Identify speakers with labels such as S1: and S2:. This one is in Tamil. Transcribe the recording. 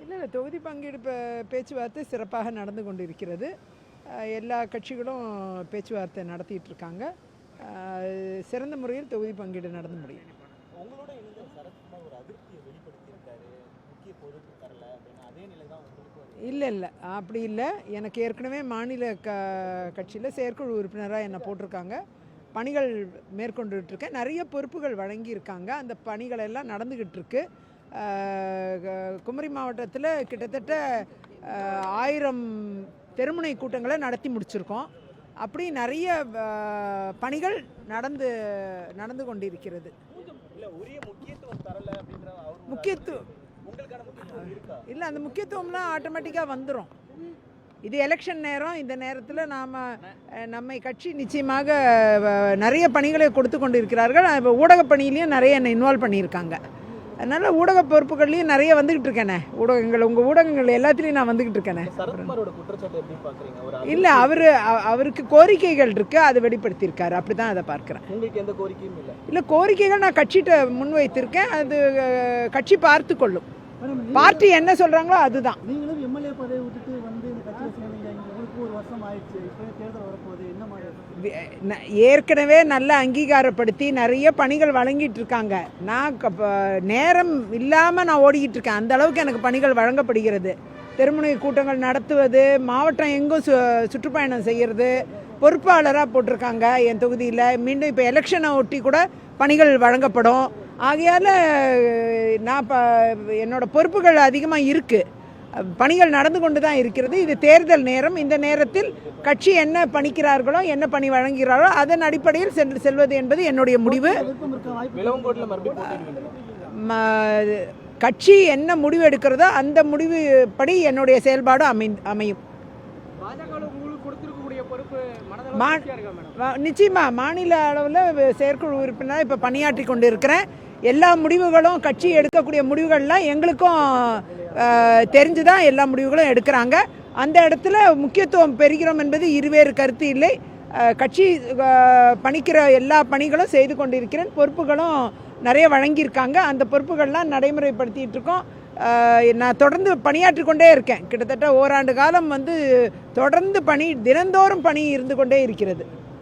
S1: இல்லை தொகுதி பங்கீடு பேச்சுவார்த்தை சிறப்பாக நடந்து கொண்டிருக்கிறது. எல்லா கட்சிகளும் பேச்சுவார்த்தை நடத்திட்டு இருக்காங்க. சிறந்த முறையில் தொகுதி பங்கீடு நடந்து முடியும்.
S2: உங்களோட இணைந்த சரத்குமார் ஒரு அதிருப்தியை வெளிப்படுத்தியிருக்காரு, முக்கிய பொறுப்பு தரல அப்படின்னு. அதே நிலை தான் உங்களுக்கு?
S1: இல்லை அப்படி இல்லை. எனக்கு ஏற்கனவே மாநில கட்சியில் செயற்குழு உறுப்பினராக என்னை போட்டிருக்காங்க. பணிகள் மேற்கொண்டுகிட்ருக்கேன். நிறைய பொறுப்புகள் வழங்கியிருக்காங்க. அந்த பணிகள் எல்லாம் நடந்துக்கிட்டு இருக்கு. குமரி மாவட்டத்தில் கிட்டத்தட்ட 1000 தெருமுனை கூட்டங்களை நடத்தி முடிச்சிருக்கோம். அப்படி நிறைய பணிகள் நடந்து கொண்டிருக்கிறது. இல்லை, அந்த முக்கியத்துவம்லாம் ஆட்டோமேட்டிக்காக வந்துடும். இது எலெக்ஷன் நேரம். இந்த நேரத்தில் நம்மை கட்சி நிச்சயமாக நிறைய பணிகளை கொடுத்து கொண்டு இருக்கிறார்கள். ஊடக பணியிலையும் நிறைய என்னை இன்வால்வ் பண்ணியிருக்காங்க. அதனால் ஊடக பொறுப்புகள்லையும் நிறைய வந்துக்கிட்டு இருக்கேனே. உங்கள் ஊடகங்கள் எல்லாத்துலேயும் நான் வந்துக்கிட்டு இருக்கேனே. இல்லை, அவருக்கு கோரிக்கைகள் இருக்குது, அதை வெளிப்படுத்தியிருக்காரு. அப்படி தான் அதை பார்க்குறேன்.
S2: உங்களுக்கு எந்த கோரிக்கையும்
S1: இல்லை, கோரிக்கைகள் நான் கட்சிகிட்ட முன்வைத்திருக்கேன். அது கட்சி பார்த்து கொள்ளும். பார்ட்டி என்ன சொல்கிறாங்களோ அதுதான்.
S2: நீங்களும் எம்எல்ஏ பதவி விட்டுட்டு வந்து இந்த கட்சியில் சேர்ந்தீங்க. உங்களுக்கு ஒரு வருஷம் ஆயிடுச்சு. இப்போ தேர்தல் வரப்போகுது. என்ன மாதிரி
S1: ஏற்கனவே நல்ல அங்கீகாரப்படுத்தி நிறைய பணிகள் வழங்கிட்டு இருக்காங்க. நான் நேரம் இல்லாமல் நான் ஓடிக்கிட்டு இருக்கேன். அந்த அளவுக்கு எனக்கு பணிகள் வழங்கப்படுகிறது. தெருமுனை கூட்டங்கள் நடத்துவது, மாவட்டம் எங்கும் சுற்றுப்பயணம் செய்கிறது, பொறுப்பாளராக போட்டிருக்காங்க என் தொகுதியில். மீண்டும் இப்போ எலெக்ஷனை ஒட்டி கூட பணிகள் வழங்கப்படும். ஆகையால் நான் என்னோட பொறுப்புகள் அதிகமாக இருக்குது. பணிகள் நடந்து கொண்டு தான் இருக்கிறது. இது தேர்தல் நேரம். இந்த நேரத்தில் கட்சி என்ன பணிக்கிறார்களோ, என்ன பணி வழங்குகிறார்களோ அதன் அடிப்படையில் செல்வது என்பது என்னுடைய முடிவு. கட்சி என்ன முடிவு எடுக்கிறதோ அந்த முடிவு படி என்னுடைய செயல்பாடு அமையும். நிச்சயமா மாநில அளவில் செயற்குழு உறுப்பினராக இப்போ பணியாற்றி கொண்டு இருக்கிறேன். எல்லா முடிவுகளும் கட்சி எடுக்கக்கூடிய முடிவுகள்லாம் எங்களுக்கும் தெரிஞ்சுதான் எல்லா முடிவுகளும் எடுக்கிறாங்க. அந்த இடத்துல முக்கியத்துவம் பெறுகிறோம் என்பது இருவேறு கருத்து இல்லை. கட்சி பணிக்கிற எல்லா பணிகளும் செய்து கொண்டிருக்கிறேன். பொறுப்புகளும் நிறைய வழங்கியிருக்காங்க. அந்த பொறுப்புகள்லாம் நடைமுறைப்படுத்திகிட்டு இருக்கோம். நான் தொடர்ந்து பணியாற்றி கொண்டே இருக்கேன். கிட்டத்தட்ட ஓராண்டு காலம் தொடர்ந்து தினந்தோறும் பணி இருந்து கொண்டே இருக்கிறது.